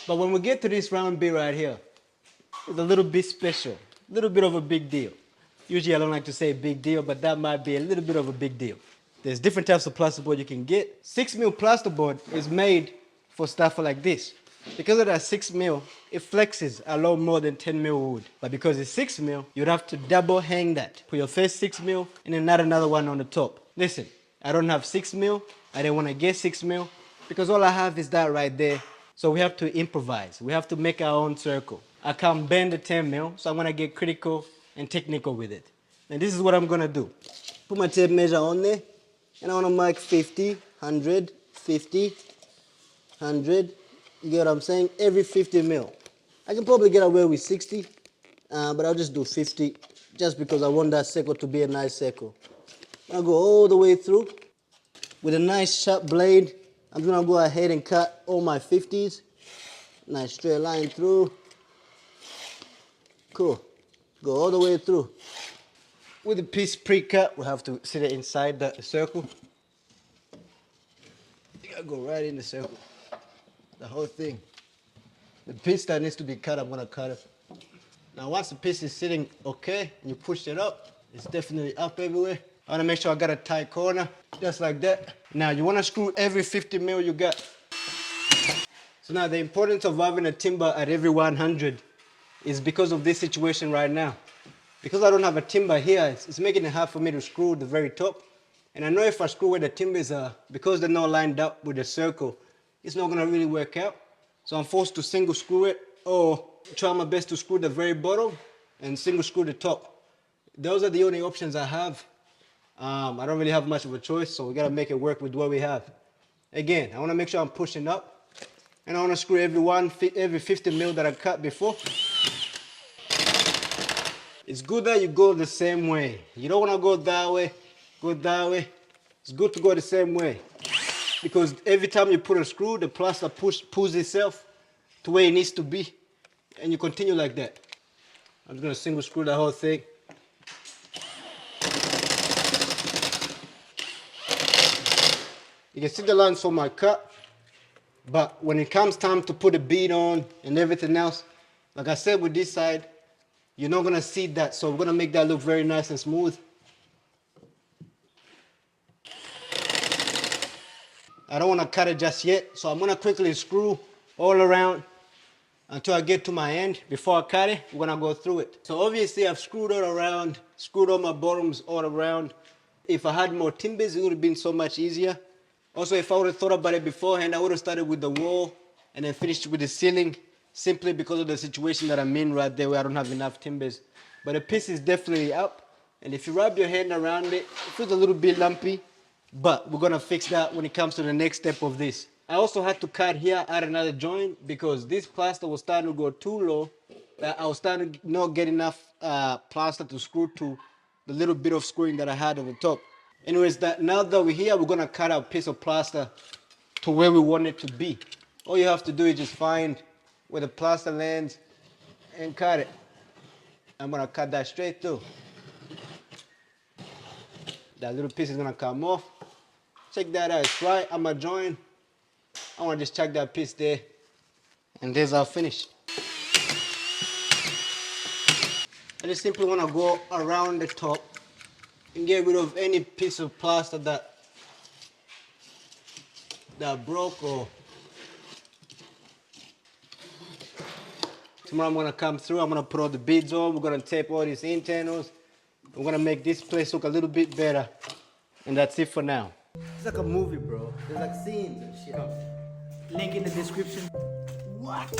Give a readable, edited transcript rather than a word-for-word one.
But when we get to this round bit right here, it's a little bit special, a little bit of a big deal. Usually I don't like to say big deal, but that might be a little bit of a big deal. There's different types of plasterboard you can get. 6mm plasterboard is made for stuff like this. Because of that 6mm, it flexes a lot more than 10mm wood. But because it's 6mm, you'd have to double hang that. Put your first 6mm and then not another one on the top. Listen, I don't have 6mm. I didn't want to get 6mm because all I have is that right there. So we have to improvise. We have to make our own circle. I can't bend the 10mm, so I'm going to get critical and technical with it. And this is what I'm going to do. Put my tape measure on there, and I want to mark 50, 100, 50, 100. You get what I'm saying? Every 50mm. I can probably get away with 60, but I'll just do 50, just because I want that circle to be a nice circle. I'll go all the way through. With a nice sharp blade, I'm going to go ahead and cut all my 50s. Nice straight line through. Cool. Go all the way through. With the piece pre-cut, we'll have to sit it inside the circle. You gotta go right in the circle. The whole thing. The piece that needs to be cut, I'm gonna cut it. Now once the piece is sitting okay, and you push it up, it's definitely up everywhere. I wanna make sure I got a tight corner, just like that. Now you wanna screw every 50mm you got. So now the importance of having a timber at every 100 is because of this situation right now. Because I don't have a timber here, it's making it hard for me to screw the very top. And I know if I screw where the timbers are, because they're not lined up with the circle, it's not gonna really work out. So I'm forced to single screw it, or try my best to screw the very bottom and single screw the top. Those are the only options I have. I don't really have much of a choice, so we gotta make it work with what we have. Again, I wanna make sure I'm pushing up, and I wanna screw every 50mm that I cut before. It's good that you go the same way. You don't want to go that way, go that way. It's good to go the same way. Because every time you put a screw, the plaster pulls itself to where it needs to be. And you continue like that. I'm just going to single screw the whole thing. You can see the lines for my cut. But when it comes time to put a bead on and everything else, like I said with this side, you're not gonna see that, so we're gonna make that look very nice and smooth. I don't wanna cut it just yet, so I'm gonna quickly screw all around until I get to my end. Before I cut it, we're gonna go through it. So obviously I've screwed all around, screwed all my bottoms all around. If I had more timbers, it would have been so much easier. Also, if I would have thought about it beforehand, I would have started with the wall and then finished with the ceiling, simply because of the situation that I'm in right there where I don't have enough timbers. But the piece is definitely up, and if you rub your hand around it, it feels a little bit lumpy, but we're gonna fix that when it comes to the next step of this. I also had to cut here, add another joint, because this plaster was starting to go too low. I was starting to not get enough plaster to screw to the little bit of screwing that I had on the top. Anyways, now that we're here, we're gonna cut our piece of plaster to where we want it to be. All you have to do is just find where the plaster lands and cut it. I'm gonna cut that straight through. That little piece is gonna come off. Check that out, it's right. I'm gonna join. I wanna just check that piece there. And there's our finish. I just simply wanna go around the top and get rid of any piece of plaster that broke or tomorrow I'm gonna come through, I'm gonna put all the beads on, we're gonna tape all these internals, we're gonna make this place look a little bit better, and that's it for now. It's like a movie, bro. There's like scenes and shit. Link in the description. What?